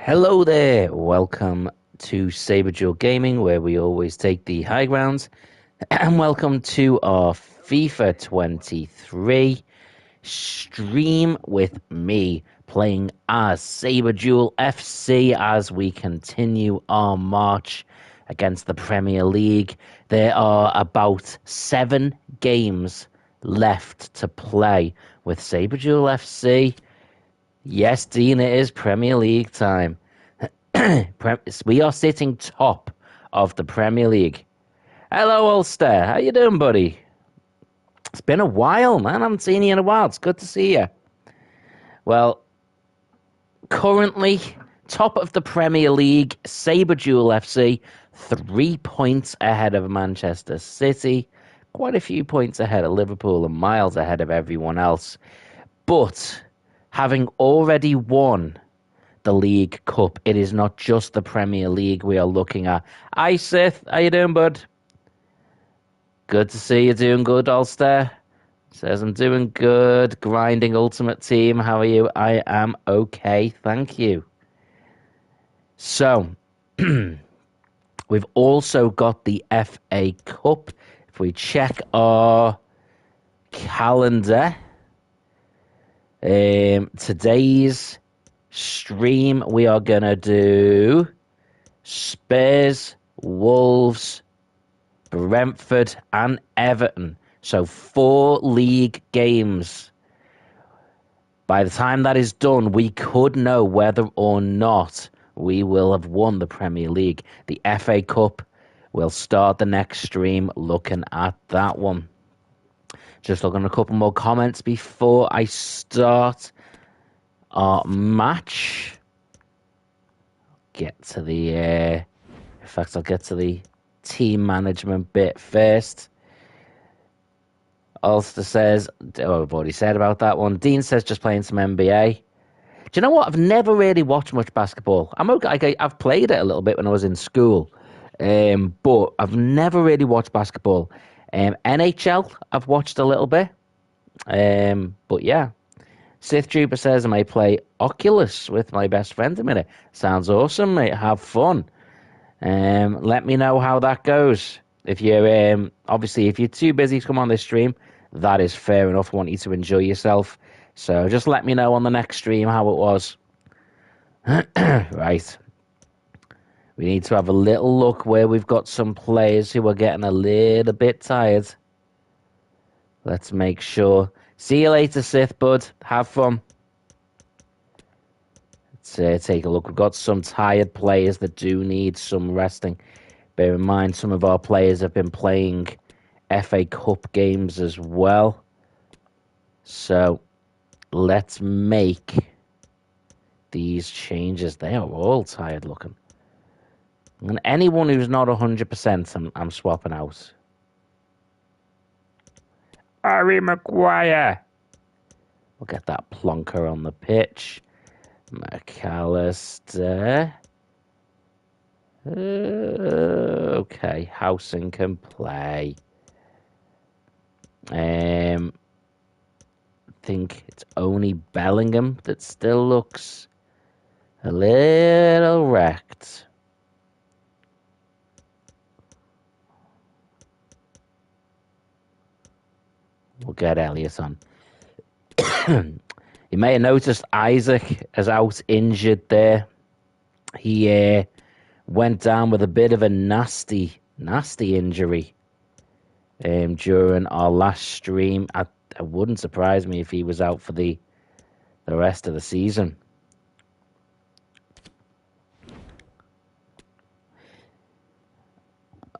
Hello there, welcome to Saberduel Gaming, where we always take the high grounds, and welcome to our FIFA 23 stream with me playing as Saberduel FC as we continue our march against the Premier League. There are about 7 games left to play with Saberduel FC. Yes, Dean, it is Premier League time. We are sitting top of the Premier League. Hello, Ulster. How you doing, buddy? It's been a while, man. I haven't seen you in a while. It's good to see you. Well, currently, top of the Premier League, Saberduel FC, 3 points ahead of Manchester City, quite a few points ahead of Liverpool and miles ahead of everyone else. But having already won the League Cup, it is not just the Premier League we are looking at. Hi, Sith. How you doing, bud? Good to see you doing good, Ulster. Says I'm doing good. Grinding Ultimate Team. How are you? I am okay, thank you. So, we've also got the FA Cup. If we check our calendar, today's stream, we are going to do Spurs, Wolves, Brentford, and Everton. So 4 league games. By the time that is done, we could know whether or not we will have won the Premier League. The FA Cup will start the next stream looking at that one. Just looking at a couple more comments before I start our match. Get to the, in fact, I'll get to the team management bit first. Ulster says, oh, I've already said about that one. Dean says just playing some NBA. Do you know what? I've never really watched much basketball. I'm okay. I've played it a little bit when I was in school, but I've never really watched basketball. NHL, I've watched a little bit, but yeah. Sith Trooper says I may play Oculus with my best friend a minute. Sounds awesome, mate. Have fun. Let me know how that goes. If you're obviously if you're too busy to come on this stream, that is fair enough. I want you to enjoy yourself. So just let me know on the next stream how it was. Right. We need to have a little look where we've got some players who are getting a little bit tired. Let's make sure. See you later, Sith Bud. Have fun. Let's take a look. We've got some tired players that do need some resting. Bear in mind, some of our players have been playing FA Cup games as well. So, let's make these changes. They are all tired looking. And anyone who's not 100%, I'm swapping out. Harry Maguire. We'll get that plonker on the pitch. McAllister. Okay, Howson can play. I think it's only Bellingham that still looks a little wrecked. We'll get Elliot on. You may have noticed Isaac is out injured there. He went down with a bit of a nasty injury during our last stream. It wouldn't surprise me if he was out for the rest of the season.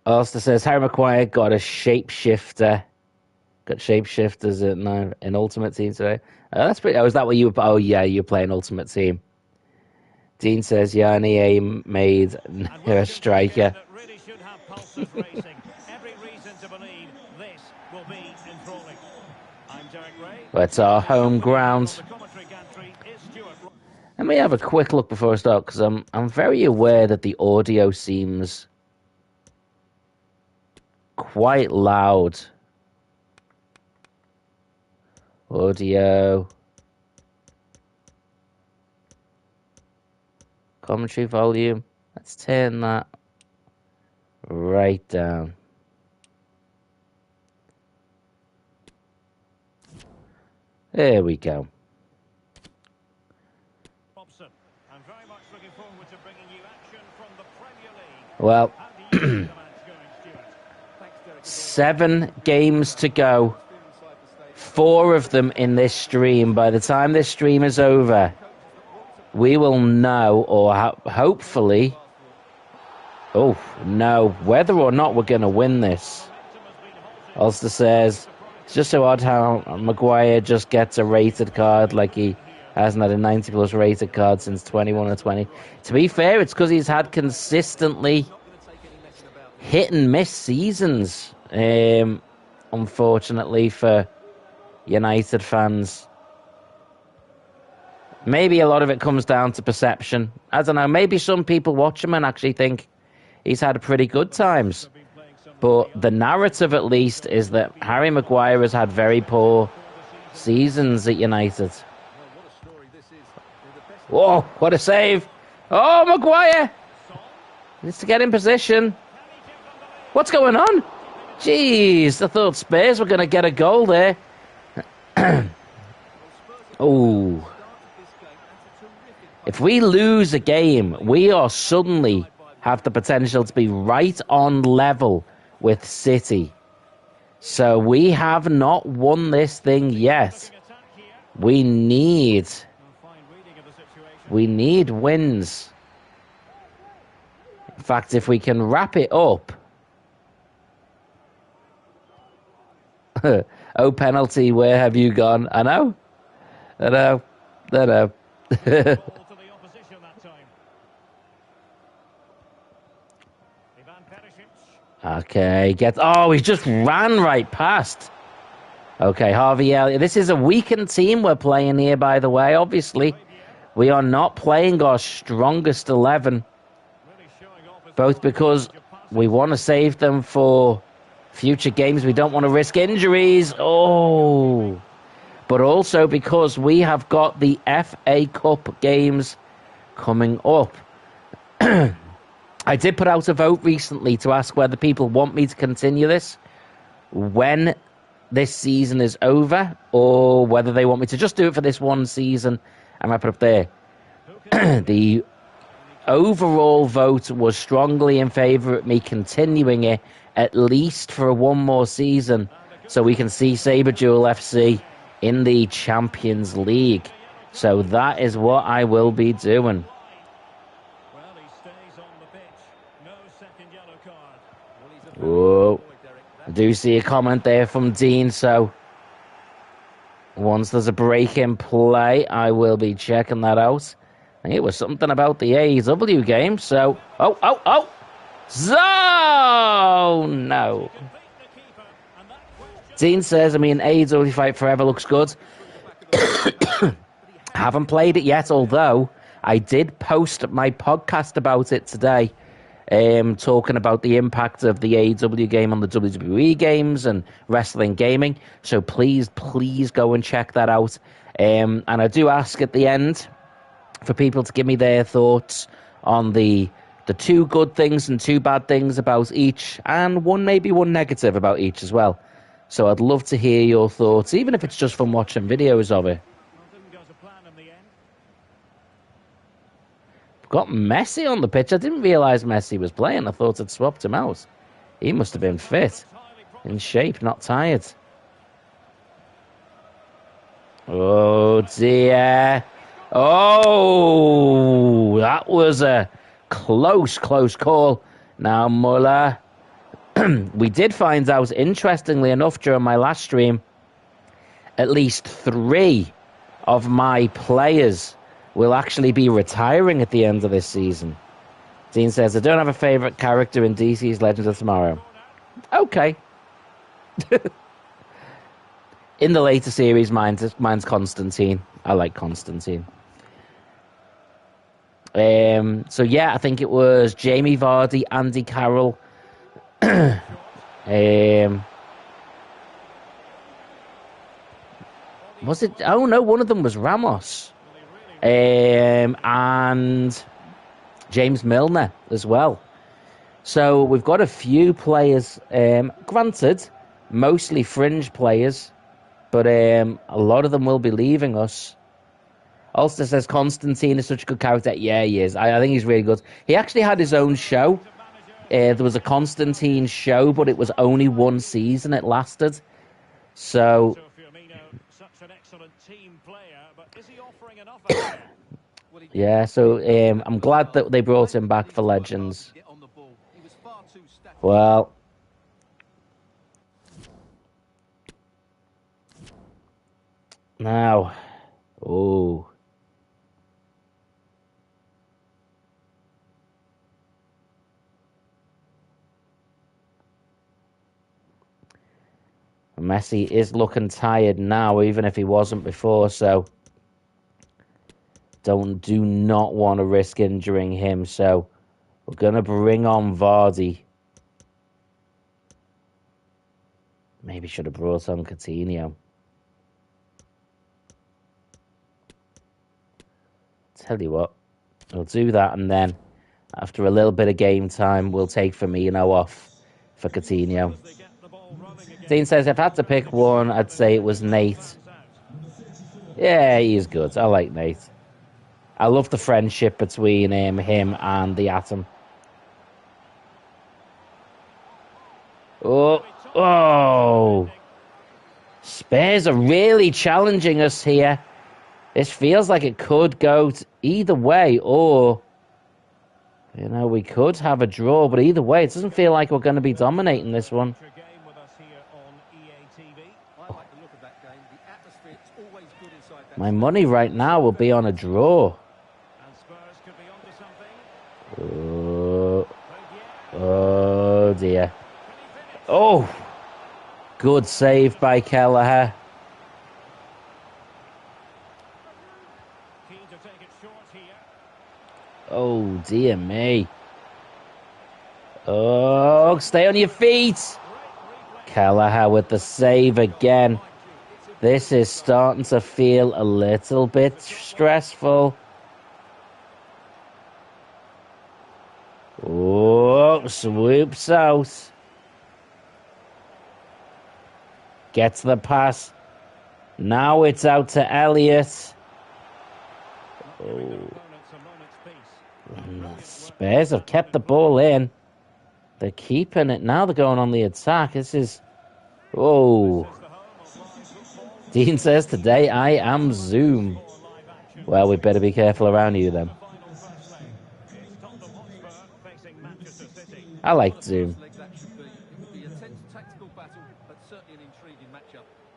Ulster says Harry Maguire got a shapeshifter. Got shapeshifters in Ultimate Team today. That's pretty. Oh, is that what you were? Oh, yeah, you're playing Ultimate Team. Dean says, yeah, and EA made her a striker. Really should have pulses racing. Every reason to believe this will be enthralling. I'm Derek Ray. Well, it's our home ground. Let me have a quick look before I start, because I'm very aware that the audio seems quite loud. Audio. Commentary volume. Let's turn that right down. There we go. Robson. I'm very much looking forward to bringing you action from the Premier League. Well, How do you see the match going, Stuart? Thanks, Derek. 7 games to go. 4 of them in this stream. By the time this stream is over, we will know, or hopefully, know whether or not we're going to win this. Ulster says, it's just so odd how Maguire just gets a rated card like he hasn't had a 90-plus rated card since 21 or 20. To be fair, it's because he's had consistently hit-and-miss seasons, unfortunately, for United fans. Maybe a lot of it comes down to perception. I don't know, maybe some people watch him and actually think he's had pretty good times. But the narrative, at least, is that Harry Maguire has had very poor seasons at United. Whoa, what a save. Oh, Maguire! Needs to get in position. What's going on? Jeez, I thought Spurs were going to get a goal there. Oh. If we lose a game, we are suddenly have the potential to be right on level with City. So we have not won this thing yet. We need wins. In fact, if we can wrap it up. Oh, penalty, where have you gone? I know. Okay, he just ran right past. Okay, Harvey Elliott. This is a weakened team we're playing here, by the way, obviously. We are not playing our strongest 11. Both because we want to save them for future games. We don't want to risk injuries. Oh. But also because we have got the FA Cup games coming up. I did put out a vote recently to ask whether people want me to continue this when this season is over, or whether they want me to just do it for this one season and wrap it up there. The overall vote was strongly in favour of me continuing it at least for one more season, so we can see Saberduel FC in the Champions League. So that is what I will be doing. Whoa. I do see a comment there from Dean, so once there's a break in play, I will be checking that out. I think it was something about the AEW game, so... Oh! Zone! No. Dean says, AEW Fight Forever looks good. Haven't played it yet, although I did post my podcast about it today. Talking about the impact of the AEW game on the WWE games and wrestling gaming. So please go and check that out. And I do ask at the end for people to give me their thoughts on the 2 good things and 2 bad things about each, and maybe one negative about each as well. So I'd love to hear your thoughts, even if it's just from watching videos of it. Got Messi on the pitch. I didn't realise Messi was playing. I thought I'd swapped him out. He must have been fit, in shape, not tired. Oh dear. Oh, that was a close call. Now Muller. We did find out, interestingly enough, during my last stream, at least 3 of my players will actually be retiring at the end of this season. Dean says, I don't have a favourite character in DC's Legends of Tomorrow. Okay. In the later series, mine's Constantine. I like Constantine. So yeah, I think it was Jamie Vardy, Andy Carroll. Was it? Oh no, one of them was Ramos. And James Milner as well. So we've got a few players, granted, mostly fringe players, but a lot of them will be leaving us. Ulster says Constantine is such a good character. Yeah, he is. I think he's really good. He actually had his own show. There was a Constantine show, but it was only one season it lasted. So, yeah, so I'm glad that they brought him back for Legends. Well, now, oh. Messi is looking tired now, even if he wasn't before, so do not want to risk injuring him, so we're going to bring on Vardy. Maybe should have brought on Coutinho. Tell you what, we'll do that, and then after a little bit of game time, we'll take Firmino off for Coutinho. Dean says, if I had to pick one, I'd say it was Nate. Yeah, he is good. I like Nate. I love the friendship between him and the Atom. Oh. Spurs are really challenging us here. This feels like it could go either way, or, you know, we could have a draw, but either way, it doesn't feel like we're going to be dominating this one. My money right now will be on a draw. Oh dear. Oh, good save by Kelleher. Oh dear me. Oh, stay on your feet. Kelleher with the save again. This is starting to feel a little bit stressful. Oh, swoops out. Gets the pass. Now it's out to Elliott. Oh. Spurs have kept the ball in. They're keeping it. Now they're going on the attack. This is... Oh. Dean says, today I am Zoom. Well, we better be careful around you then. I like Zoom.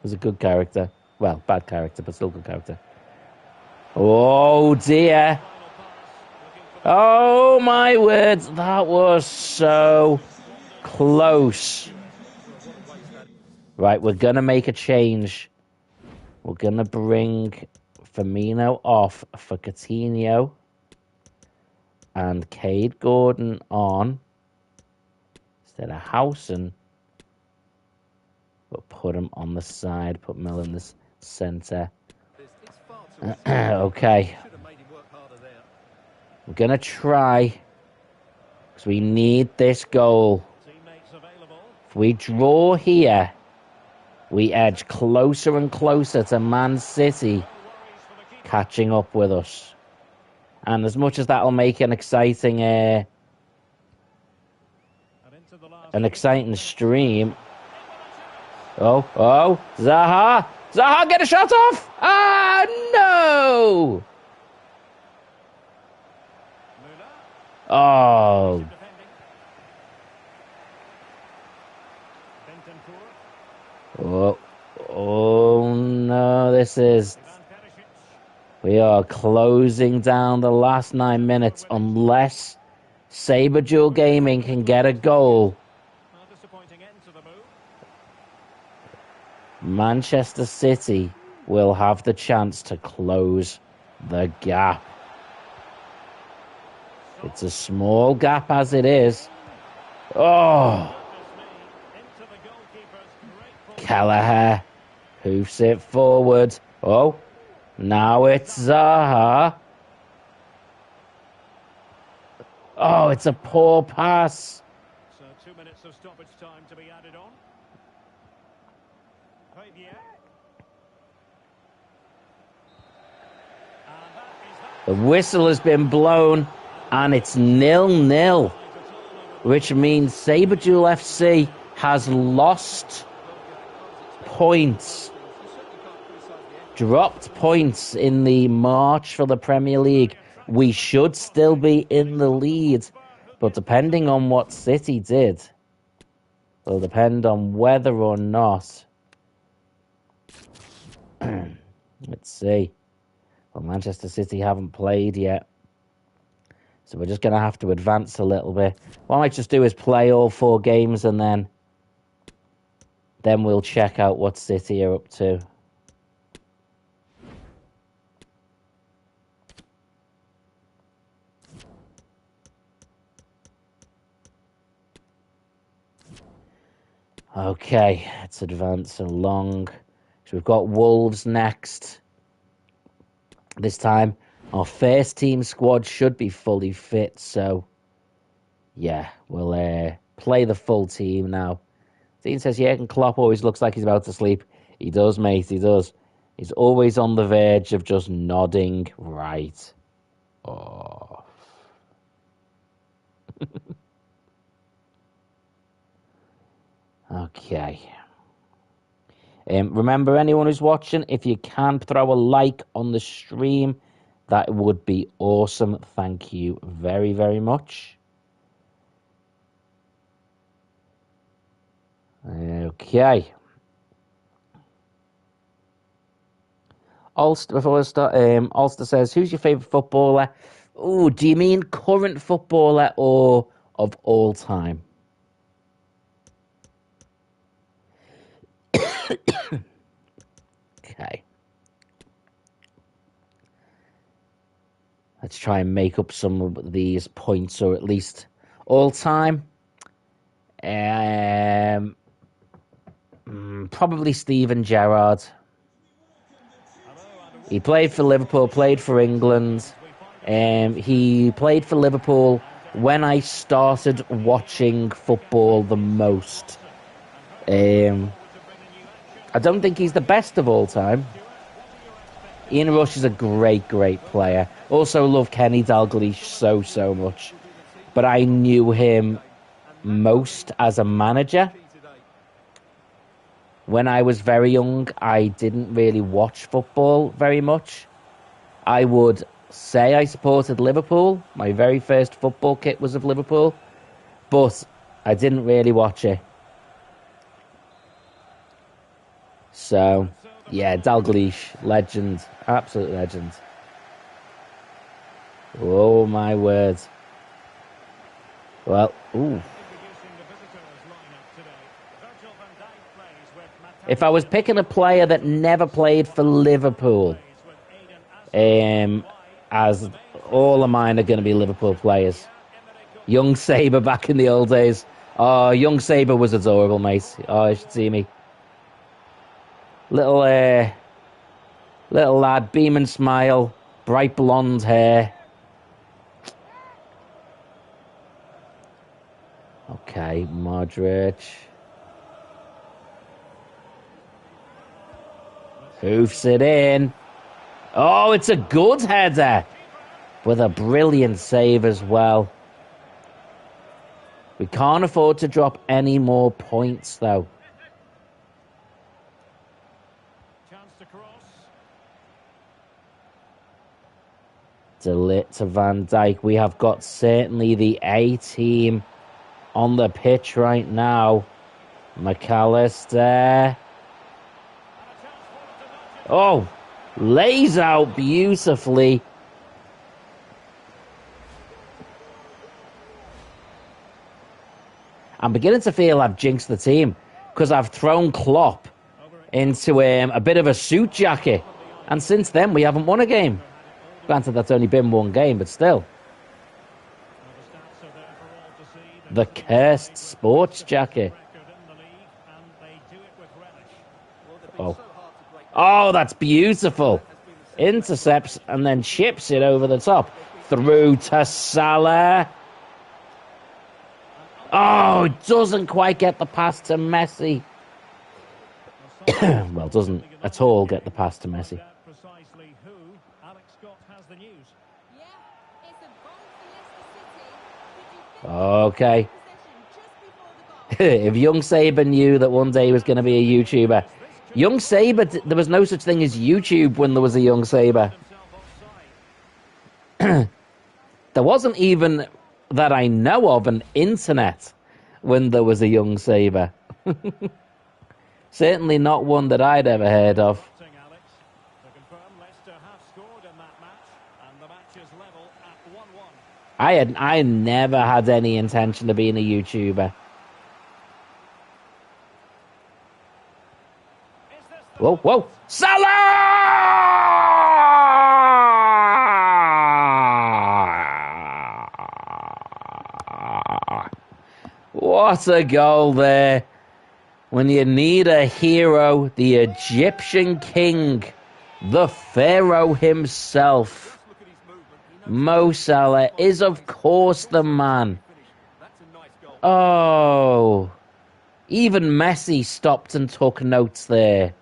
He's a good character. Well, bad character, but still good character. Oh, dear. Oh, my words. That was so close. Right, we're going to make a change. We're going to bring Firmino off for Coutinho. And Cade Gordon on. Instead of Howson. We'll put him on the side. Put Miller in the centre. Okay. We're going to try. Because we need this goal. If we draw here, we edge closer and closer to Man City catching up with us. And as much as that'll make an exciting stream. Oh, Zaha! Zaha, get a shot off! Ah, no! Oh. Oh, no, this is... We are closing down the last 9 minutes unless Saberduel Gaming can get a goal. Manchester City will have the chance to close the gap. It's a small gap as it is. Oh! Kelleher hoofs it forward. Oh, now it's Zaha. Oh, it's a poor pass. So 2 minutes of stoppage time to be added on. Fabian. And that is The that. whistle has been blown, and it's 0-0, which means Saberduel FC has lost points, dropped points in the march for the Premier League. We should still be in the lead, but depending on what City did, will depend on whether or not. Let's see. Well, Manchester City haven't played yet, so we're just going to have to advance a little bit. What I might just do is play all 4 games, and then we'll check out what City are up to. Okay, let's advance along. So we've got Wolves next. This time, our first team squad should be fully fit. So, yeah, we'll play the full team now. Dean says, yeah, and Klopp always looks like he's about to sleep. He does, mate, he does. He's always on the verge of just nodding right off. Okay. Remember, anyone who's watching, if you can throw a like on the stream, that would be awesome. Thank you very, very much. Okay. Ulster, before I start, Ulster says, who's your favourite footballer? Oh, do you mean current footballer or of all time? Okay. Let's try and make up some of these points, or at least all time. Probably Steven Gerrard. He played for Liverpool, played for England. He played for Liverpool when I started watching football the most. I don't think he's the best of all time. Ian Rush is a great, great player. Also love Kenny Dalglish so much. But I knew him most as a manager. When I was very young, I didn't really watch football very much. I would say I supported Liverpool. My very first football kit was of Liverpool. But I didn't really watch it. So, yeah, Dalglish, legend. Absolute legend. Oh, my word. Well, ooh. If I was picking a player that never played for Liverpool, as all of mine are going to be Liverpool players. Young Saber back in the old days. Oh, young Saber was adorable, mate. Oh, you should see me. Little lad, beam and smile, bright blonde hair. Okay, Modric. Hoofs it in. Oh, it's a good header. With a brilliant save as well. We can't afford to drop any more points, though. Chance to cross. Delit to Van Dijk. We have got certainly the A team on the pitch right now. McAllister. Oh, lays out beautifully. I'm beginning to feel I've jinxed the team because I've thrown Klopp into a bit of a suit jacket. And since then, we haven't won a game. Granted, that's only been one game, but still. The cursed sports jacket. Oh. Oh, that's beautiful. Intercepts and then chips it over the top. Through to Salah. Oh, doesn't quite get the pass to Messi. Well, doesn't at all get the pass to Messi. Precisely who Alex Scott has the news. Okay. If young Saber knew that one day he was going to be a YouTuber, young Saber, there was no such thing as YouTube when there was a young Saber. There wasn't even, that I know of, an internet when there was a young Saber. Certainly not one that I'd ever heard of. I never had any intention of being a YouTuber. Whoa, whoa. Salah! What a goal there. When you need a hero, the Egyptian king, the pharaoh himself, Mo Salah, is of course the man. Oh, even Messi stopped and took notes there.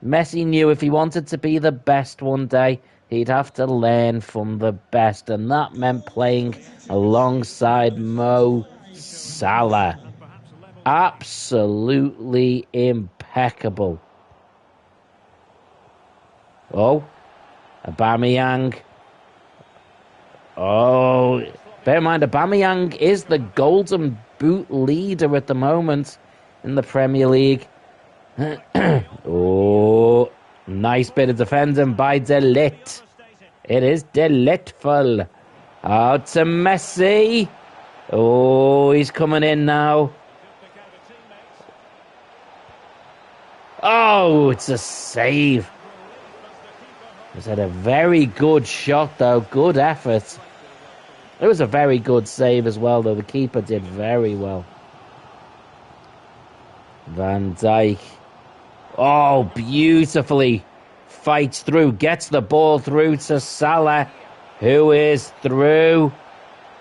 Messi knew if he wanted to be the best one day, he'd have to learn from the best, and that meant playing alongside Mo Salah. Absolutely impeccable. Oh, Aubameyang. Oh, bear in mind, Aubameyang is the Golden Boot leader at the moment in the Premier League. Oh, nice bit of defending by De Ligt. It is delightful. Out to Messi. Oh, he's coming in now. Oh, it's a save. He's had a very good shot, though. Good effort. It was a very good save as well, though. The keeper did very well. Van Dijk. Oh, beautifully fights through. Gets the ball through to Salah, who is through.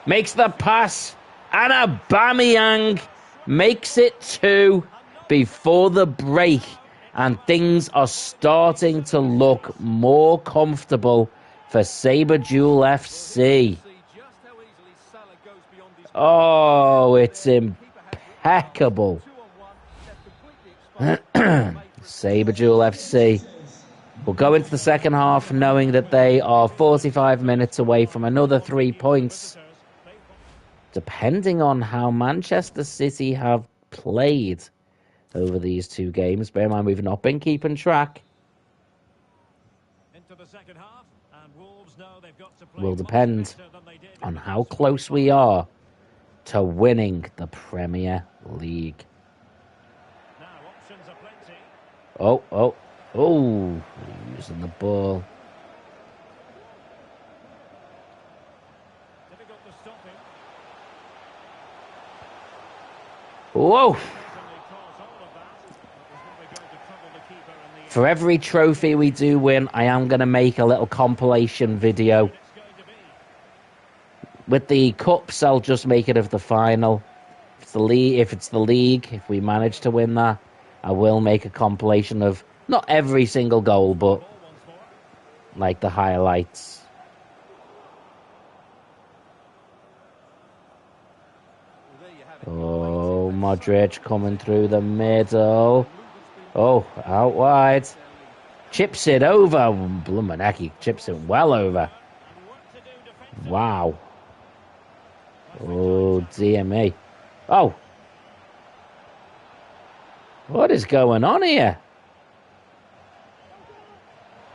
Makes the pass. And Aubameyang makes it 2 before the break. And things are starting to look more comfortable for Saberduel FC. Oh, it's impeccable. Saberduel FC will go into the second half knowing that they are 45 minutes away from another 3 points. Depending on how Manchester City have played over these 2 games. Bear in mind, we've not been keeping track. Will depend on how close we are to winning the Premier League. Oh, using the ball. Whoa! For every trophy we do win, I am going to make a little compilation video. With the cups, I'll just make it of the final. If it's the league, if we manage to win that, I will make a compilation of not every single goal, but like the highlights. Oh, Modric coming through the middle. Oh, out wide. Chips it over. Blumenacki chips it well over. Wow. Oh, dear me. Oh. What is going on here?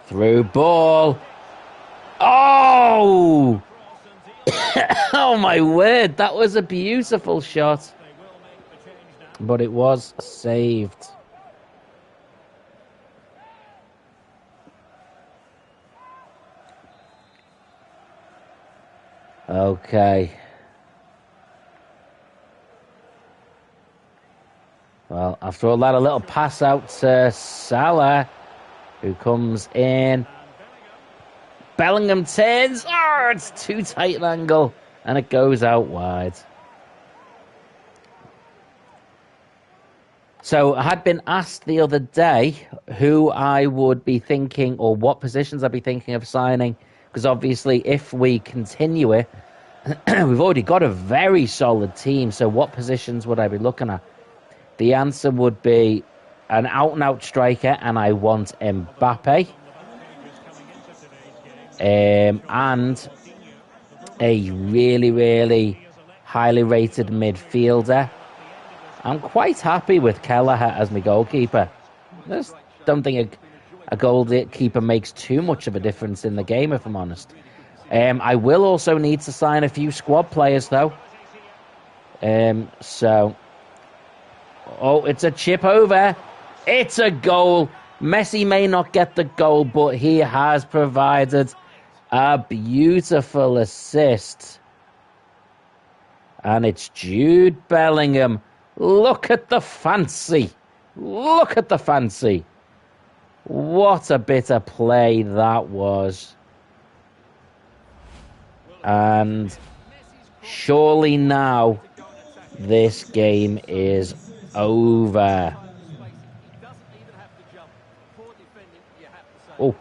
Through ball. Oh! Oh, my word. That was a beautiful shot. But it was saved. Okay. Well, after all that, a little pass out to Salah, who comes in. Bellingham turns. Oh, it's too tight an angle. And it goes out wide. So I had been asked the other day who I would be thinking or what positions I'd be thinking of signing. Because obviously if we continue it, we've already got a very solid team. So what positions would I be looking at? The answer would be an out-and-out striker, and I want Mbappe. And a really, really highly rated midfielder. I'm quite happy with Kelleher as my goalkeeper. I just don't think a goalkeeper makes too much of a difference in the game, if I'm honest. I will also need to sign a few squad players, though. Oh, it's a chip over. It's a goal. Messi may not get the goal, but he has provided a beautiful assist. And it's Jude Bellingham. Look at the fancy. Look at the fancy. What a bit of play that was. And surely now this game is over. Oh,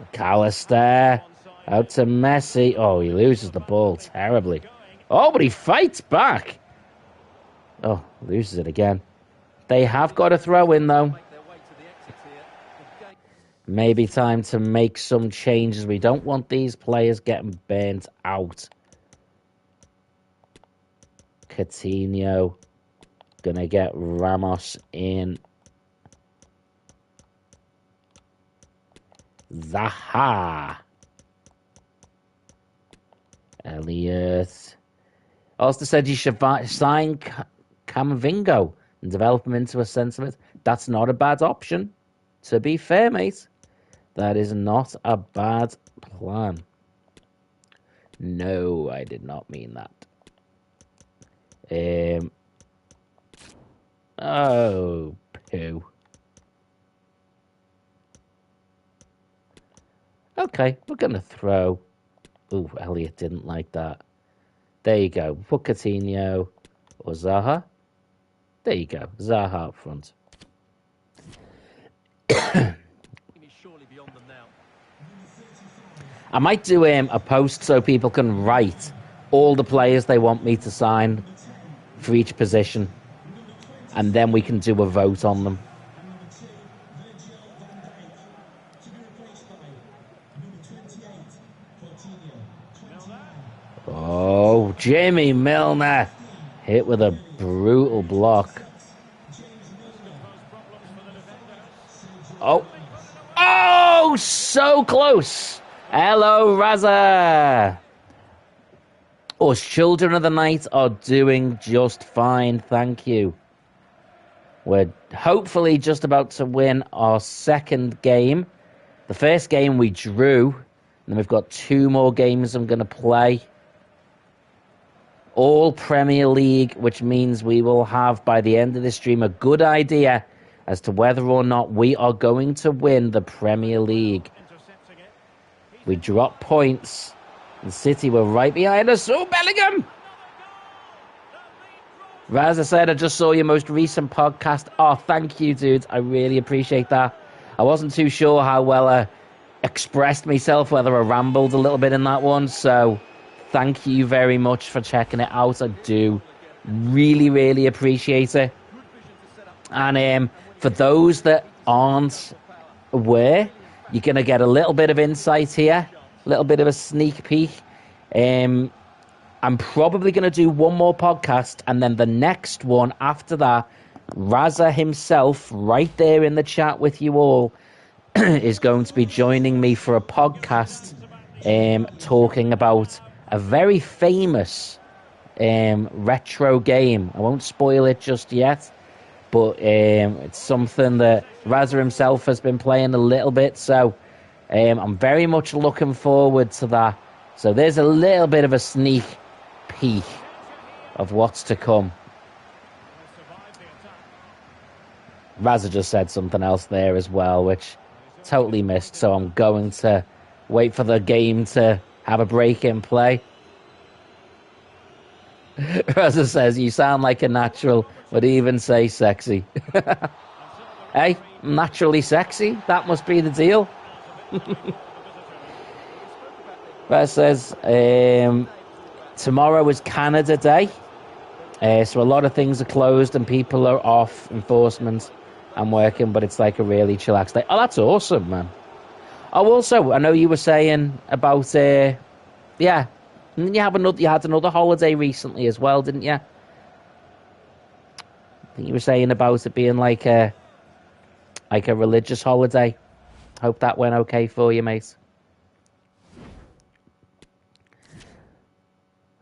McAllister out to Messi. Oh, he loses the ball terribly. Oh, but he fights back. Oh, loses it again. They have got a throw in, though. Maybe time to make some changes. We don't want these players getting burnt out. Coutinho. Gonna get Ramos in. Zaha. Elliot. Also said you should sign Camavingo and develop him into a centre mid. That's not a bad option. To be fair, mate. That is not a bad plan. No, I did not mean that. Oh, poo. Okay, we're going to throw. Ooh, Elliot didn't like that. There you go. Put Coutinho or Zaha. There you go. Zaha up front. I might do a post so people can write all the players they want me to sign for each position. And then we can do a vote on them. Oh, Jamie Milner hit with a brutal block. Oh, oh, so close. Hello, Raza. Us children of the night are doing just fine, thank you. We're hopefully just about to win our second game. The first game we drew, and then we've got 2 more games I'm going to play. All Premier League, which means we will have, by the end of this stream, a good idea as to whether or not we are going to win the Premier League. We dropped points, and City were right behind us. Oh, Bellingham! Raza said, I just saw your most recent podcast. Oh, thank you, dude. I really appreciate that. I wasn't too sure how well I expressed myself, whether I rambled a little bit in that one, so thank you very much for checking it out. I do really, really appreciate it. And for those that aren't aware, you're going to get a little bit of insight here, a little bit of a sneak peek. I'm probably going to do one more podcast, and then the next one after that, Raza himself, right there in the chat with you all, is going to be joining me for a podcast talking about a very famous retro game. I won't spoil it just yet, but it's something that Raza himself has been playing a little bit, so I'm very much looking forward to that. So there's a little bit of a sneak peek of what's to come. Raza just said something else there as well, which totally missed, so I'm going to wait for the game to have a break in play. Rosa says, you sound like a natural, would even say sexy. And so the Hey, referee blows the naturally whistle. sexy? That must be the deal. That's a bit late for the visitors. Rosa says, tomorrow is Canada Day. So a lot of things are closed and people are off, enforcement and working, but it's like a really chillax day. Oh, that's awesome, man. Oh, also, I know you were saying about, yeah, you had another holiday recently as well, didn't you? I think you were saying about it being like a religious holiday. Hope that went okay for you, mate.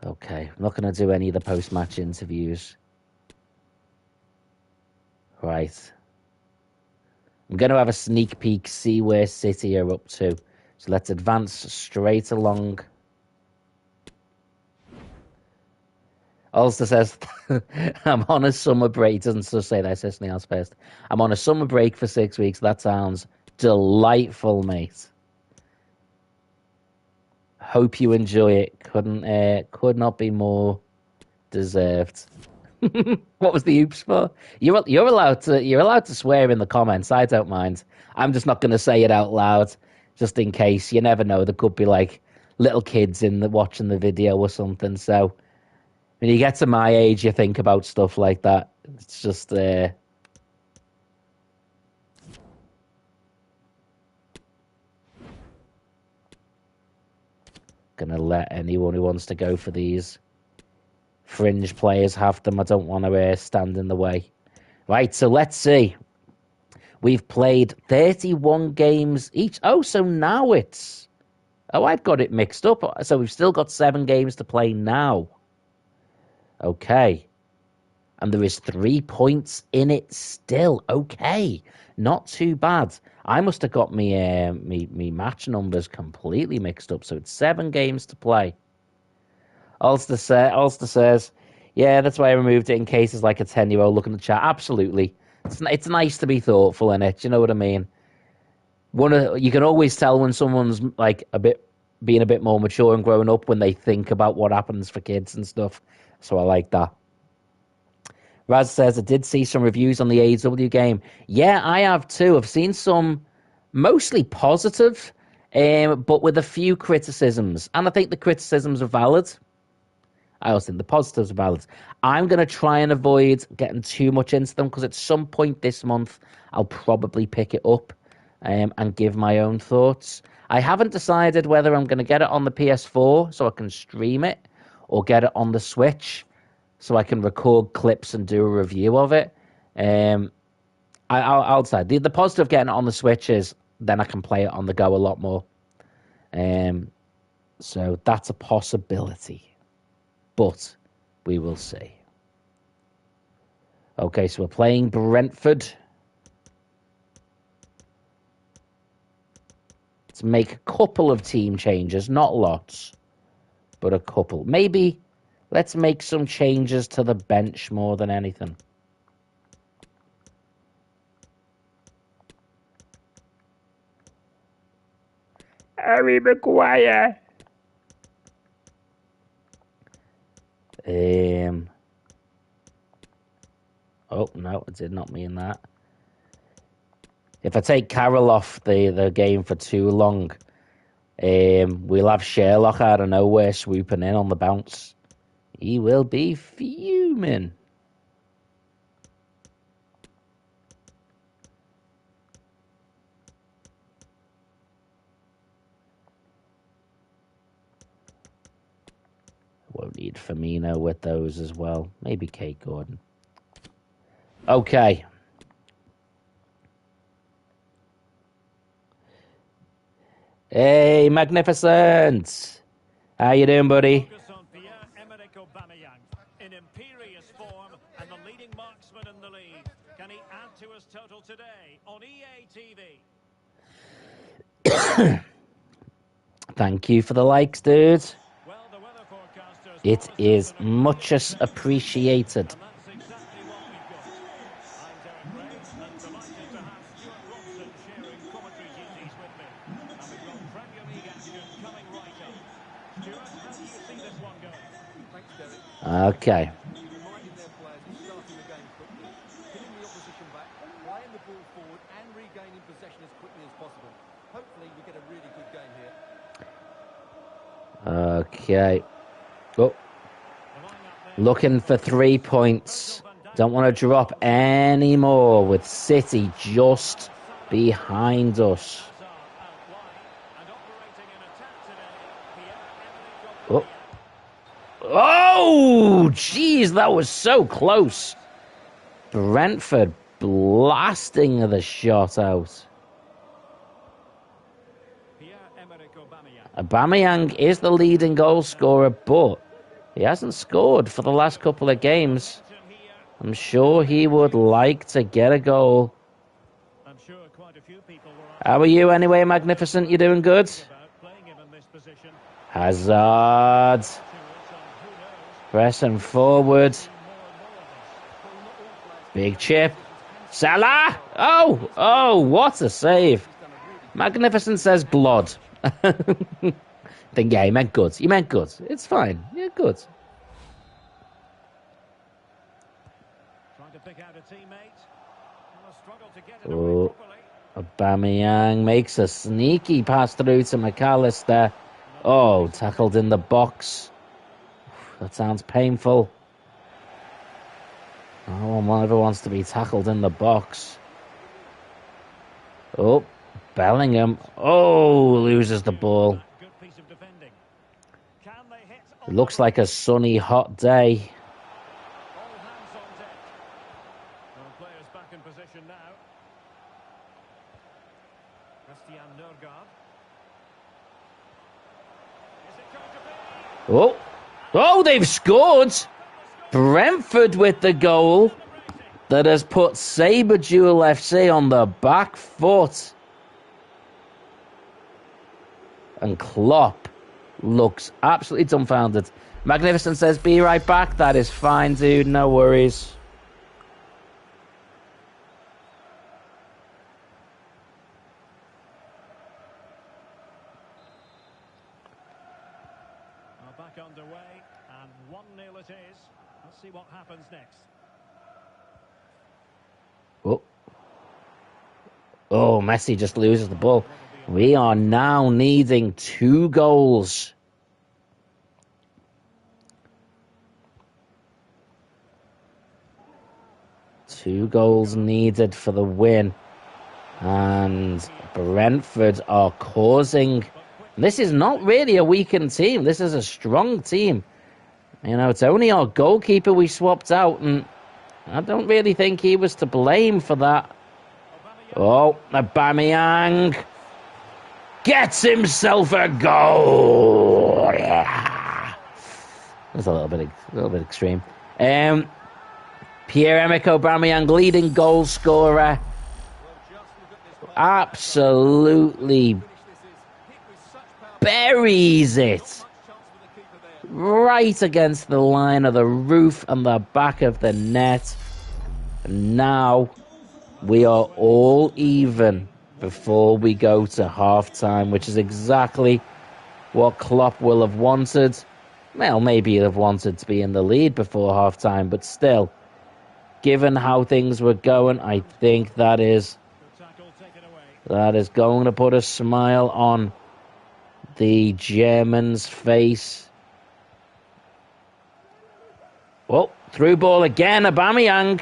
Okay, I'm not going to do any of the post-match interviews. Right. I'm going to have a sneak peek, see where City are up to. So let's advance straight along. Ulster says, I'm on a summer break. Doesn't just say that, says Neil's first. I'm on a summer break for 6 weeks. That sounds delightful, mate. Hope you enjoy it. Could not be more deserved. What was the oops for? You're allowed to swear in the comments. I don't mind. I'm just not going to say it out loud, just in case. You never know. There could be like little kids watching the video or something. So when you get to my age, you think about stuff like that. It's just gonna let anyone who wants to go for these fringe players have them. I don't want to stand in the way. Right. So let's see. We've played 31 games each. Oh, so now it's. Oh, I've got it mixed up. So we've still got 7 games to play now. Okay. And there is 3 points in it still. Okay. Not too bad. I must have got me match numbers completely mixed up. So it's 7 games to play. Ulster says, yeah, that's why I removed it in cases like a 10-year-old looking at the chat. Absolutely. It's nice to be thoughtful in it. You know what I mean? You can always tell when someone's like being a bit more mature and growing up when they think about what happens for kids and stuff. So I like that. Raz says I did see some reviews on the AEW game. Yeah, I have too. I've seen some mostly positive, but with a few criticisms, and I think the criticisms are valid. I also think the positives are valid. I'm going to try and avoid getting too much into them because at some point this month I'll probably pick it up and give my own thoughts. I haven't decided whether I'm going to get it on the PS4 so I can stream it or get it on the Switch so I can record clips and do a review of it. I'll decide. The positive getting it on the Switch is then I can play it on the go a lot more. So that's a possibility. But we will see. Okay, so we're playing Brentford. Let's make a couple of team changes, not lots, but a couple. Maybe let's make some changes to the bench more than anything. Harry Maguire. Oh, no, I did not mean that. If I take Carroll off the game for too long, we'll have Sherlock out of nowhere swooping in on the bounce. He will be fuming. Won't need Firmino with those as well. Maybe Kate Gordon. Okay. Hey, magnificent. How you doing, buddy? Focus on Pierre-Emerick Aubameyang in imperious form and the leading marksman in the league. Can he add to his total today on EA TV? Thank you for the likes, dude. Well, the weather forecasters It promised us is an much improved sensation, appreciated. and that's exactly what we've got. I'm Derek Ray, and delighted to have Stuart Robson sharing commentary duties with me. And we've got Premier League action coming right up. Stuart, how do you see this one going? Thanks, Derek. Okay. Reminding their players of starting the game quickly, pinning the opposition back, playing the ball forward and regaining possession as quickly as possible. Hopefully we get a really good game here. Okay. Oh, looking for 3 points. Don't want to drop any more with City just behind us. Oh, oh, jeez, that was so close. Brentford blasting the shot out. Aubameyang is the leading goal scorer, but he hasn't scored for the last couple of games. I'm sure he would like to get a goal. How are you anyway, Magnificent? You doing good? Hazard. Pressing forward. Big chip. Salah! Oh, what a save. Magnificent says blood. Then yeah, he meant good. He meant good. It's fine. Yeah, good. Oh, Aubameyang makes a sneaky pass through to McAllister. Oh, tackled in the box. That sounds painful. No one ever wants to be tackled in the box. Oh, Bellingham. Oh, loses the ball. It looks like a sunny, hot day. Oh, they've scored. Brentford with the goal that has put Saberduel FC on the back foot. And Klopp looks absolutely dumbfounded. Magnificent says, be right back. That is fine, dude. No worries. Back underway, and 1-0 it is. Let's see what happens next. Oh, Messi just loses the ball. We are now needing 2 goals. Two goals needed for the win. And Brentford are causing... This is not really a weakened team. This is a strong team. You know, it's only our goalkeeper we swapped out, and I don't really think he was to blame for that. Oh, Aubameyang gets himself a goal. Yeah. That's a little bit extreme. Pierre-Emerick Aubameyang, leading goal scorer. Absolutely buries it right against the line of the roof and the back of the net. And now we are all even before we go to half-time, which is exactly what Klopp will have wanted. Well, maybe he'd have wanted to be in the lead before half-time, but still, given how things were going, I think that is going to put a smile on the German's face. Oh, through ball again, Aubameyang.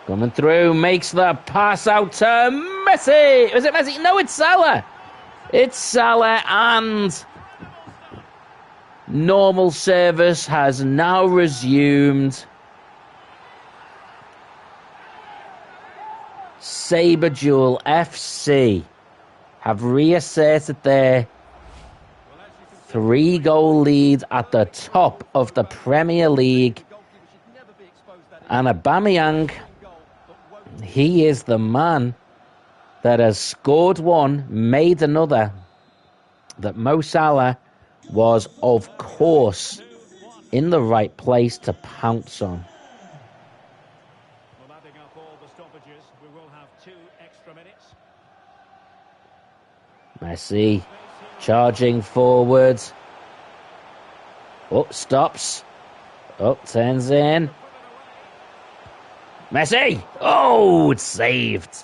Coming through, makes the pass out to Messi. Is it Messi? No, it's Salah. It's Salah, and normal service has now resumed. Saberduel FC have reasserted their 3-goal lead at the top of the Premier League. And Aubameyang, he is the man that has scored one, made another, that Mo Salah was, of course, in the right place to pounce on. Well, adding up all the stoppages, we will have 2 extra minutes. Messi charging forward. Oh, stops. Oh, turns in. Messi! Oh, it's saved.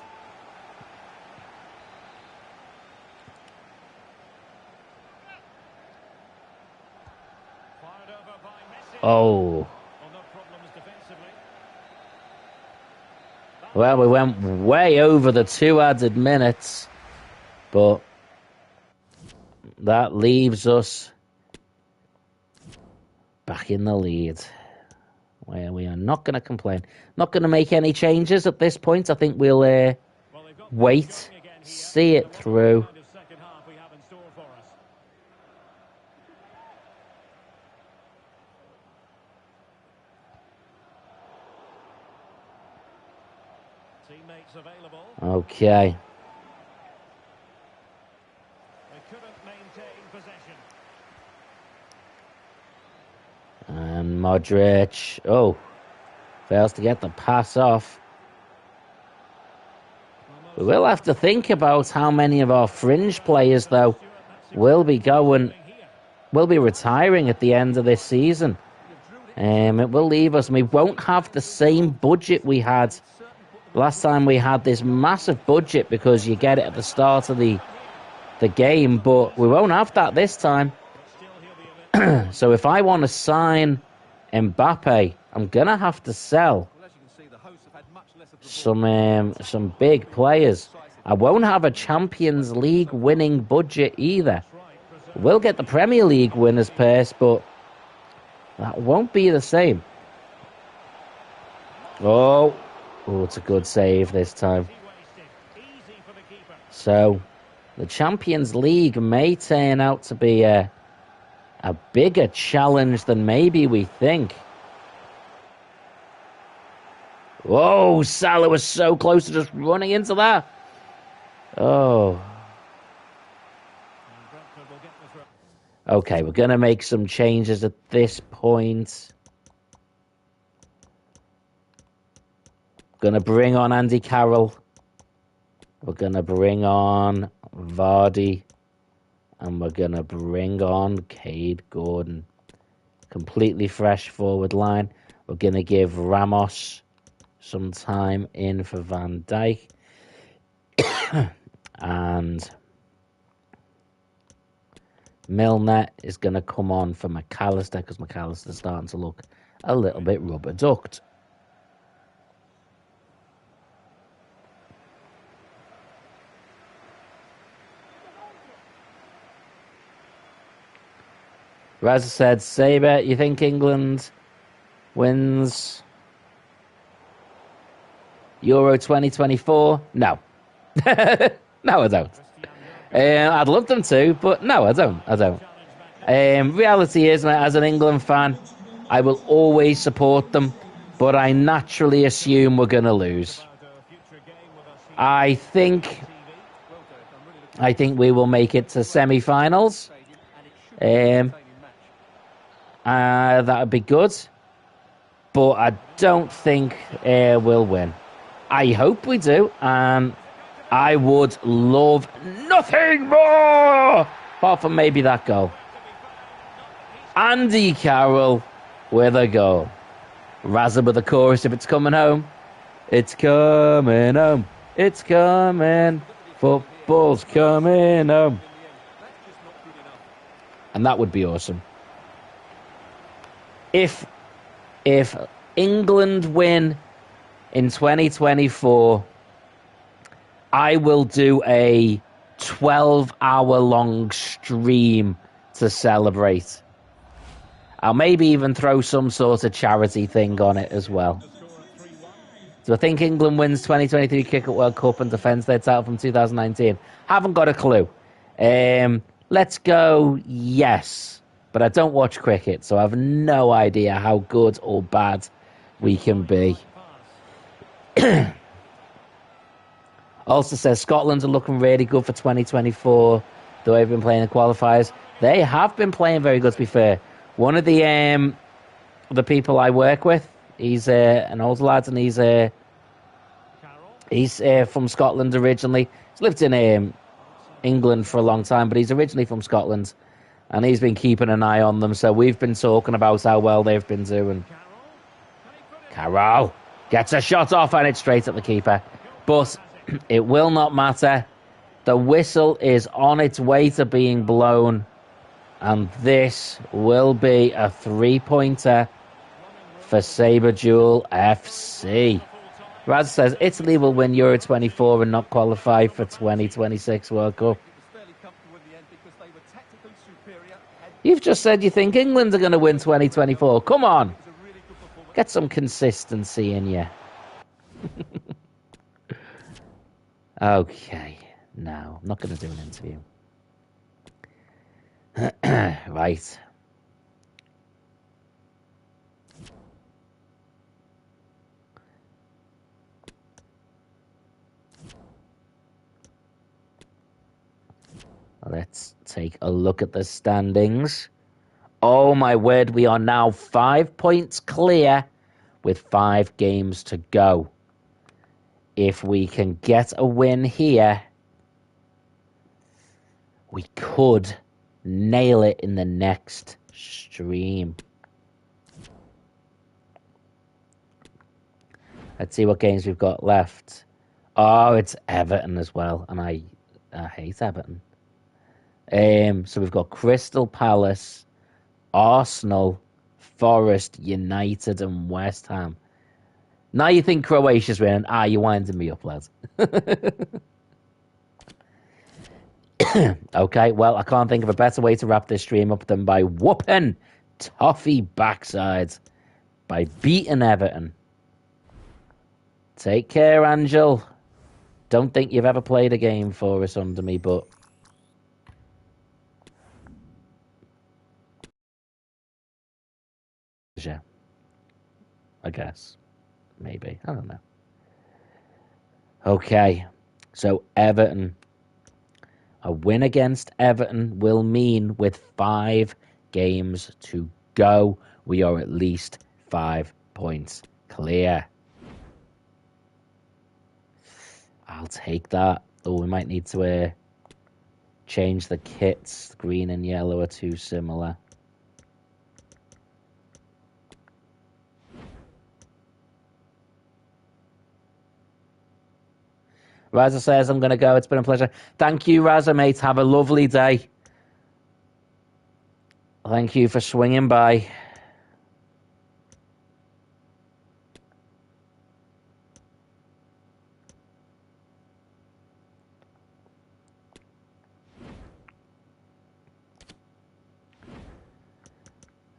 Fired over by Messi. Oh. Well, no problems defensively. Well, we went way over the 2 added minutes, but that leaves us back in the lead, where we are not going to complain. Not going to make any changes at this point. I think we'll Well, they've got wait, things going again here. see it What through. kind of second half we have in store for us? Teammates available. Okay. They couldn't maintain possession. And Modric, oh, fails to get the pass off. We will have to think about how many of our fringe players, though, will be retiring at the end of this season. It will leave us. We won't have the same budget we had last time. We had this massive budget because you get it at the start of the game, but we won't have that this time. So if I want to sign Mbappe, I'm gonna have to sell some big players. I won't have a Champions League winning budget either. We'll get the Premier League winners purse, but that won't be the same. Oh, it's a good save this time. So the Champions League may turn out to be a bigger challenge than maybe we think. Whoa, Salah was so close to just running into that. Oh. Okay, we're going to make some changes at this point. Going to bring on Andy Carroll. We're going to bring on Vardy. And we're going to bring on Cade Gordon. Completely fresh forward line. We're going to give Ramos some time in for Van Dijk. And Milner is going to come on for McAllister because McAllister's starting to look a little bit rubber ducked. Raz said, Saber, you think England wins Euro 2024? No. No, I don't. I'd love them to, but no, I don't. Reality is, as an England fan, I will always support them, but I naturally assume we're going to lose. I think we will make it to semi-finals. That would be good, but I don't think we'll win. I hope we do, and I would love nothing more apart from maybe that goal. Andy Carroll with a goal. Razza with the chorus if it's coming home. It's coming home. It's coming. Football's coming home. And that would be awesome. If England win in 2024, I will do a 12-hour-long stream to celebrate. I'll maybe even throw some sort of charity thing on it as well. So I think England wins 2023 Cricket World Cup and defends their title from 2019. Haven't got a clue. Let's go yes. But I don't watch cricket, so I have no idea how good or bad we can be. Also says Scotland are looking really good for 2024. The way they've been playing the qualifiers. They have been playing very good, to be fair. One of the people I work with, he's an older lad, and he's from Scotland originally. He's lived in England for a long time, but he's originally from Scotland. And he's been keeping an eye on them, so we've been talking about how well they've been doing. Carroll gets a shot off and it's straight at the keeper. But it will not matter. The whistle is on its way to being blown. And this will be a 3-pointer for Saberduel FC. Raz says Italy will win Euro 24 and not qualify for 2026 World Cup. You've just said you think England are going to win 2024. Come on. Get some consistency in you. Okay. No, I'm not going to do an interview. Right. Let's take a look at the standings. Oh my word, we are now 5 points clear with 5 games to go. If we can get a win here, we could nail it in the next stream. Let's see what games we've got left. Oh, it's Everton as well, and I hate Everton. So we've got Crystal Palace, Arsenal, Forest, United, and West Ham. Now you think Croatia's winning? You're winding me up, lads. Okay, well, I can't think of a better way to wrap this stream up than by whooping toffee backsides by beating Everton. Take care, Angel. Don't think you've ever played a game for us under me, but yeah, I guess. Maybe. I don't know. Okay, so Everton. A win against Everton will mean with 5 games to go, we are at least 5 points clear. I'll take that. Oh, we might need to change the kits. Green and yellow are too similar. Raza says, I'm going to go. It's been a pleasure. Thank you, Raza, mate. Have a lovely day. Thank you for swinging by.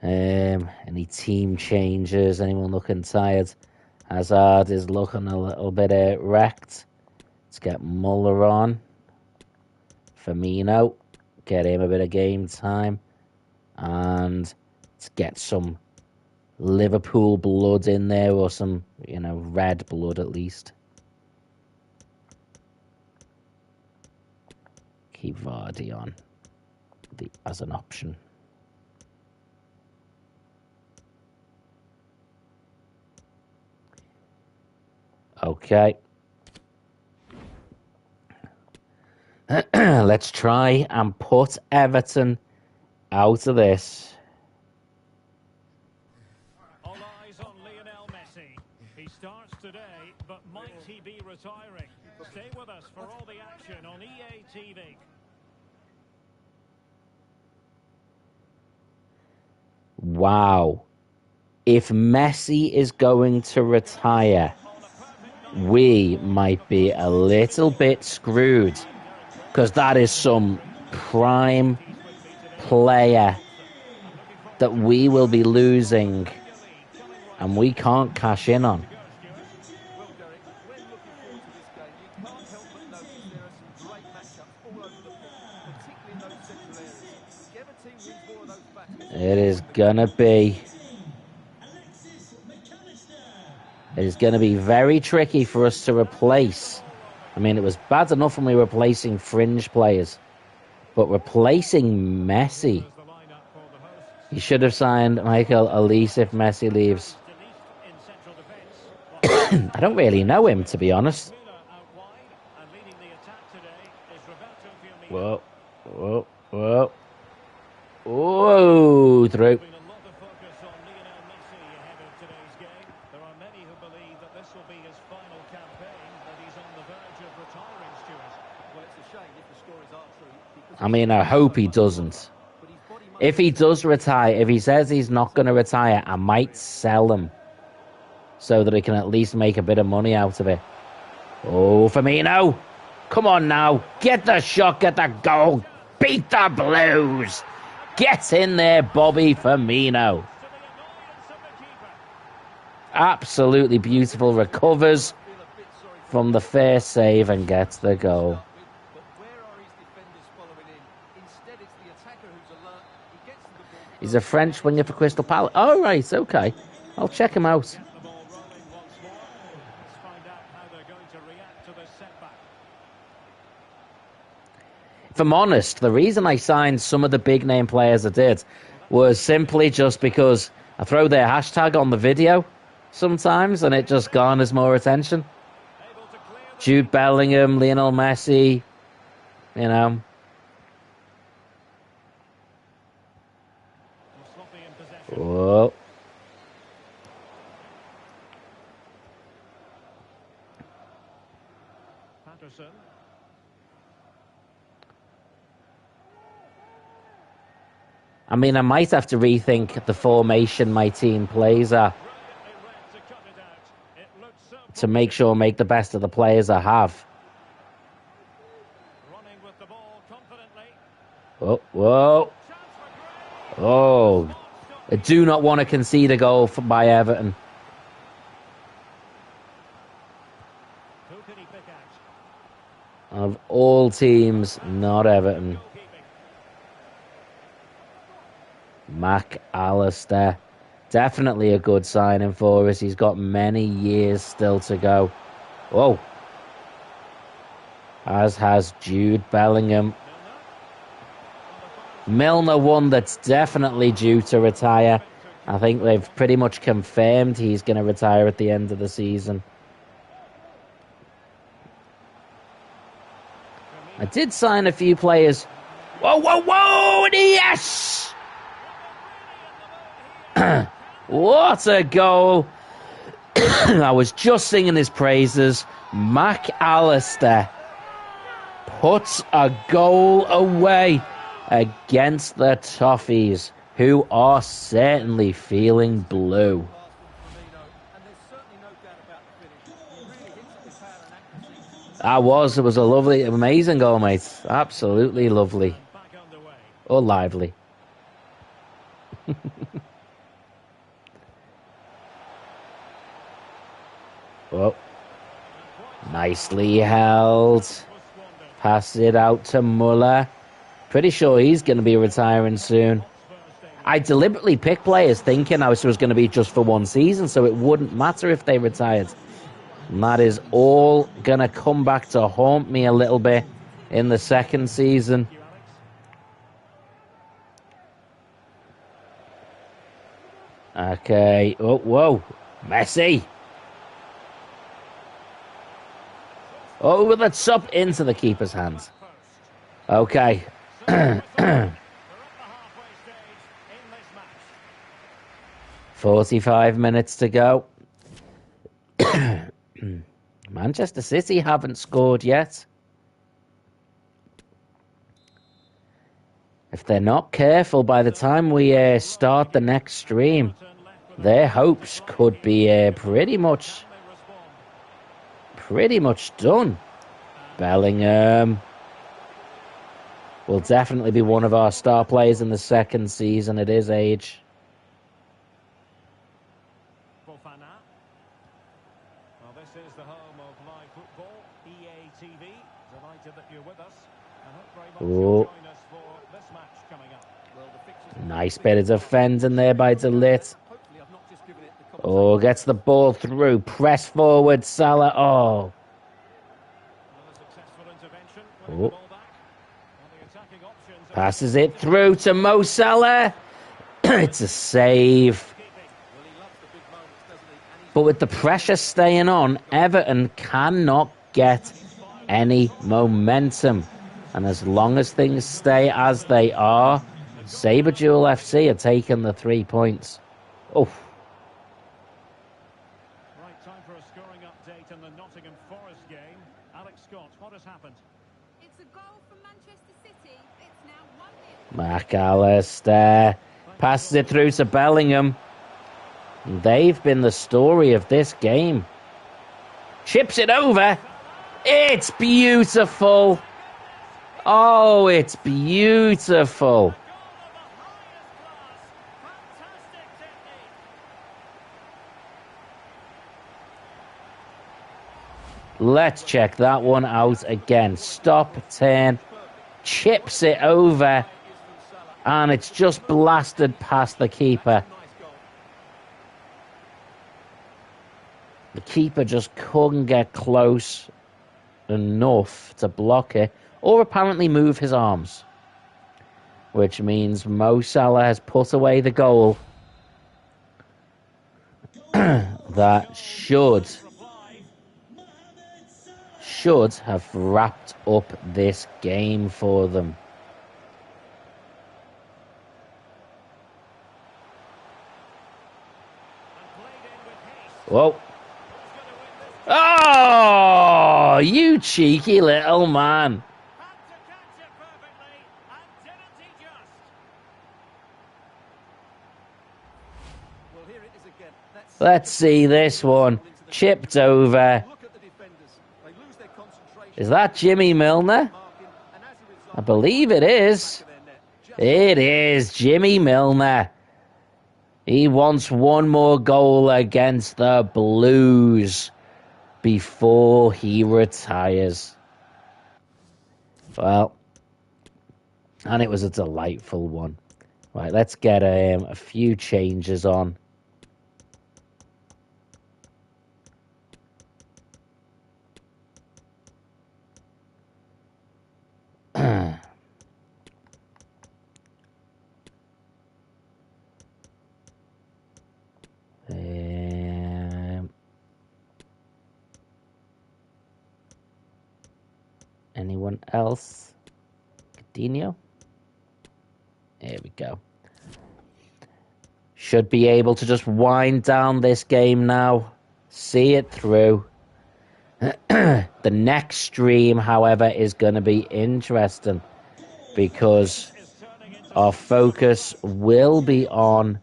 Any team changes? Anyone looking tired? Hazard is looking a little bit wrecked. Let's get Muller on. Firmino. Get him a bit of game time. And let's get some Liverpool blood in there, or some, red blood at least. Keep Vardy on as an option. Okay. Let's try and put Everton out of this. All eyes on Lionel Messi. He starts today, but might he be retiring? Stay with us for all the action on EA TV. Wow. If Messi is going to retire, we might be a little bit screwed, because that is some prime player that we will be losing and we can't cash in on. It is gonna be very tricky for us to replace. I mean, it was bad enough when we were replacing fringe players, but replacing Messi, you should have signed Michael Elise if Messi leaves. I don't really know him, to be honest. Whoa, whoa, whoa. Whoa, through. There's been a lot of focus on Lionel Messi ahead of today's game. There are many who believe that this will be his final campaign, that he's on the verge of retiring, Stuart. Well, it's a shame if the stories are true. Because I mean, I hope he doesn't. but his body must If he does retire, if he says he's not going to retire, I might sell him so that he can at least make a bit of money out of it. Oh, Firmino. Come on now. Get the shot, get the goal. Beat the Blues. Get in there, Bobby Firmino. To the annoyance of the keeper. Absolutely beautiful. Recovers feel a bit sorry for from the first save and gets the goal. with, but where are his defenders following in? Instead, it's the attacker who's alert. He gets to the ball. He's a French winger for Crystal Palace. Oh, right, okay. I'll check him out. Get the ball rolling once more. Let's find out how they're going to react to this setback. If I'm honest, the reason I signed some of the big name players I did was simply just because I throw their hashtag on the video sometimes and it just garners more attention. Able to clear the Jude Bellingham, Lionel Messi, you know. sloppy in possession. Whoa. Patterson. I mean, I might have to rethink the formation my team plays at Brilliantly read to cut it out. It looks so to make sure I make the best of the players I have. running with the ball confidently. Whoa, whoa. Chance for Gray. Oh, I do not want to concede a goal by Everton. Who can he pick out? Of all teams, not Everton. Goalkeeping. Mac Allister. Definitely a good signing for us. He's got many years still to go. Whoa. As has Jude Bellingham. Milner, one that's definitely due to retire. I think they've pretty much confirmed he's going to retire at the end of the season. I did sign a few players. Whoa, whoa, whoa! Yes! What a goal! I was just singing his praises. Mac Allister puts a goal away against the Toffees, who are certainly feeling blue. Pass from Firmino, and there's certainly no doubt about the finish. He really hits it with power and accuracy. It was a lovely, amazing goal, mate. Absolutely lovely. Back underway. Or lively. Oh, nicely held. Was squandered. Pass it out to Muller. Pretty sure he's going to be retiring soon. Spurs stadium. I deliberately picked players thinking I was going to be just for one season, so it wouldn't matter if they retired. And that is all going to come back to haunt me a little bit in the second season. Thank you, Alex. Okay. Oh, whoa. Messi. Over the top into the keeper's hands. First. Okay. They're at the halfway stage in this match. 45 minutes to go. Manchester City haven't scored yet. If they're not careful, by the time we start the next stream, their hopes could be pretty much done. Bellingham will definitely be one of our star players in the second season at his age. Fofana. Well, this is the home of live football, EA TV. Delighted that you're with us. I hope very much you'll Oh. join us for this match coming up. Well, the fixtures Nice bit of defending there by De Ligt. hopefully I've not just given it the Oh, gets the ball through. Press forward, Salah. Oh. Another successful intervention, winning Oh. the ball back. Well, the attacking options are Passes it through to Mo Salah. It's a save. keeping. Well, he loves the big moments, doesn't he? And he's But with the pressure staying on, Everton cannot get any momentum. And as long as things stay as they are, Saberduel FC are taking the 3 points. Oh. Right, time for a scoring update in the Nottingham Forest game. Alex Scott, what has happened? It's a goal from Manchester City. It's now 1-0. McAllister passes it through to Bellingham. They've been the story of this game. Chips it over. It's beautiful. Oh, it's beautiful. Let's check that one out again. Stop, turn, chips it over, and it's just blasted past the keeper. The keeper just couldn't get close enough to block it, or apparently move his arms. Which means Mo Salah has put away the goal that should have wrapped up this game for them. Whoa. Oh, you cheeky little man. Let's see this one. Chipped over. Is that Jimmy Milner? I believe it is. It is Jimmy Milner. He wants one more goal against the Blues before he retires. Well, and it was a delightful one. Right, let's get a few changes on. Anyone else? Coutinho? There we go. Should be able to just wind down this game now. See it through. The next stream, however, is going to be interesting because our focus will be on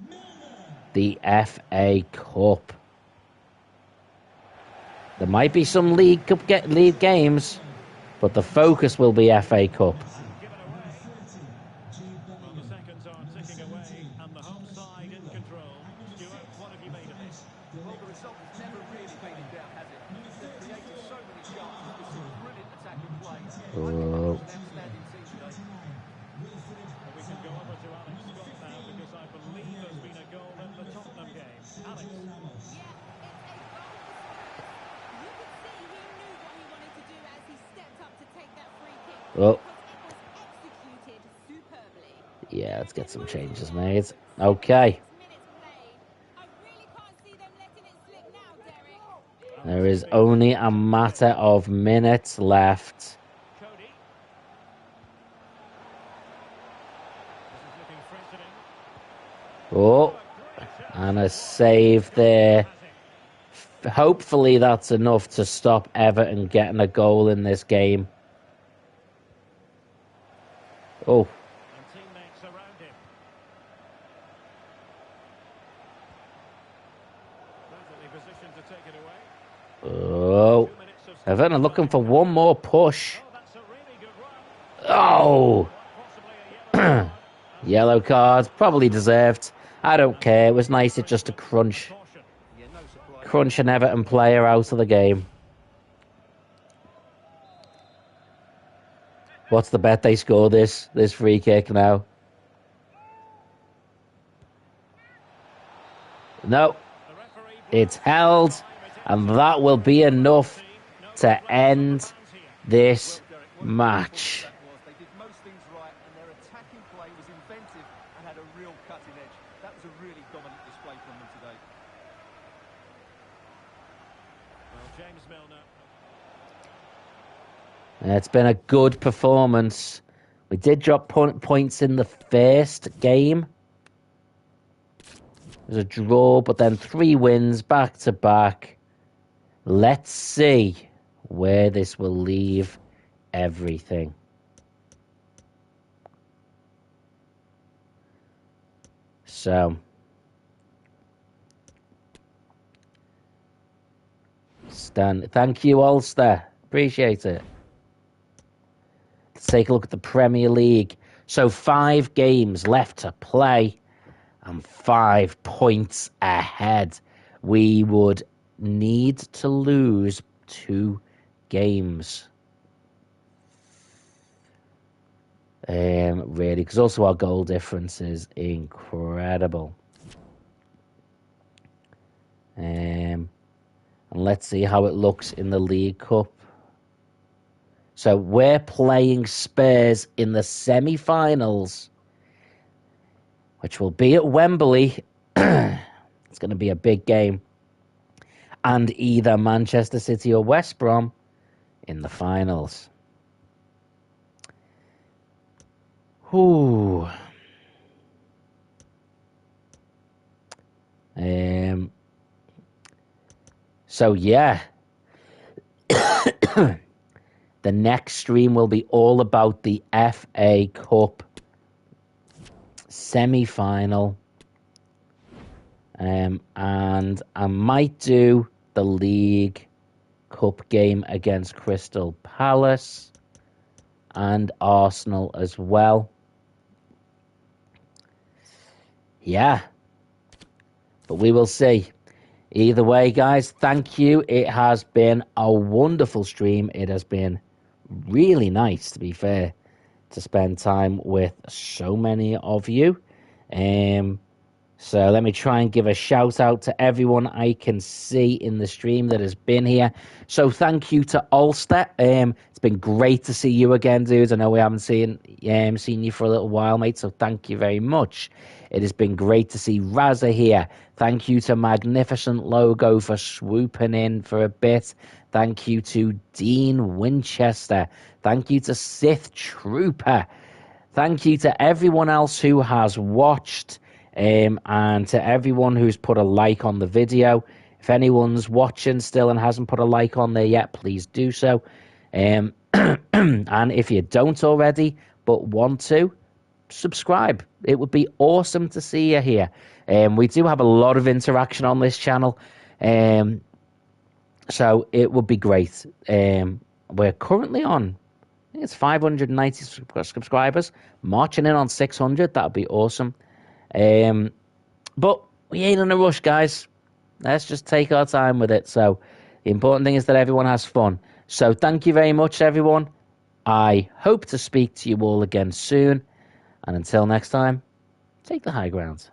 the FA Cup. There might be some league games, but the focus will be FA Cup. Well, the seconds are ticking away, and the home side in control. Stuart, what have you made of this? Well, the result has never really made it down, has it? They've created so many chances with some brilliant attacking play. I think Oh. it was an outstanding team today. And we can go over to Alex Scott now, because I believe there's been a goal in the Tottenham game. Alex. Yeah, it's a goal for Spurs. You could see he knew what he wanted to do as he stepped up to take that free kick. Oh. Because it was executed superbly. Yeah, let's get some changes made. Okay. Minutes played. I really can't see them letting it slip now, Derek. There is only a matter of minutes left. Cody. This is looking threatening. Oh, and a save there. Hopefully that's enough to stop Everton getting a goal in this game. Oh, And teammates around him. Perfectly positioned to take it away. oh. 2 minutes of Everton are looking for one more push. Oh, that's a really good run. Oh, Possibly a yellow card. yellow card, probably deserved. I don't care. It was nice it just to crunch Caution. Yeah, no surprise. crunch an Everton player out of the game. What's the bet they score this free kick now? No, The referee it's held, and that will be enough to end this match. They did most things right, and their attacking play was inventive and had a real cutting edge. That was a really dominant display from them today. Well, James Milner. It's been a good performance. We did drop points in the first game. It was a draw, but then 3 wins back to back. Let's see where this will leave everything. So, Stan, thank you, Ulster. Appreciate it. Let's take a look at the Premier League. So 5 games left to play and 5 points ahead. We would need to lose 2 games. Really, because also our goal difference is incredible. And let's see how it looks in the League Cup. So we're playing Spurs in the semi-finals, which will be at Wembley. It's going to be a big game. And either Manchester City or West Brom in the finals. Ooh. So yeah. The next stream will be all about the FA Cup semi-final. And I might do the League Cup game against Crystal Palace and Arsenal as well. Yeah. But we will see. Either way, guys, thank you. It has been a wonderful stream. It has been really nice, to be fair, to spend time with so many of you. So let me try and give a shout out to everyone I can see in the stream that has been here. So thank you to Ulster. It's been great to see you again, dudes. I know we haven't seen you for a little while, mate, so thank you very much. It has been great to see Raza here. Thank you to Magnificent Logo for swooping in for a bit. Thank you to Dean Winchester. Thank you to Sith Trooper. Thank you to everyone else who has watched. And to everyone who's put a like on the video. If anyone's watching still and hasn't put a like on there yet, please do so. And if you don't already but want to, subscribe. It would be awesome to see you here. We do have a lot of interaction on this channel, so it would be great. We're currently on, I think it's 590 subscribers, marching in on 600. That would be awesome. But we ain't in a rush, guys. Let's just take our time with it. So the important thing is that everyone has fun. So thank you very much, everyone. I hope to speak to you all again soon. And until next time, take the high ground.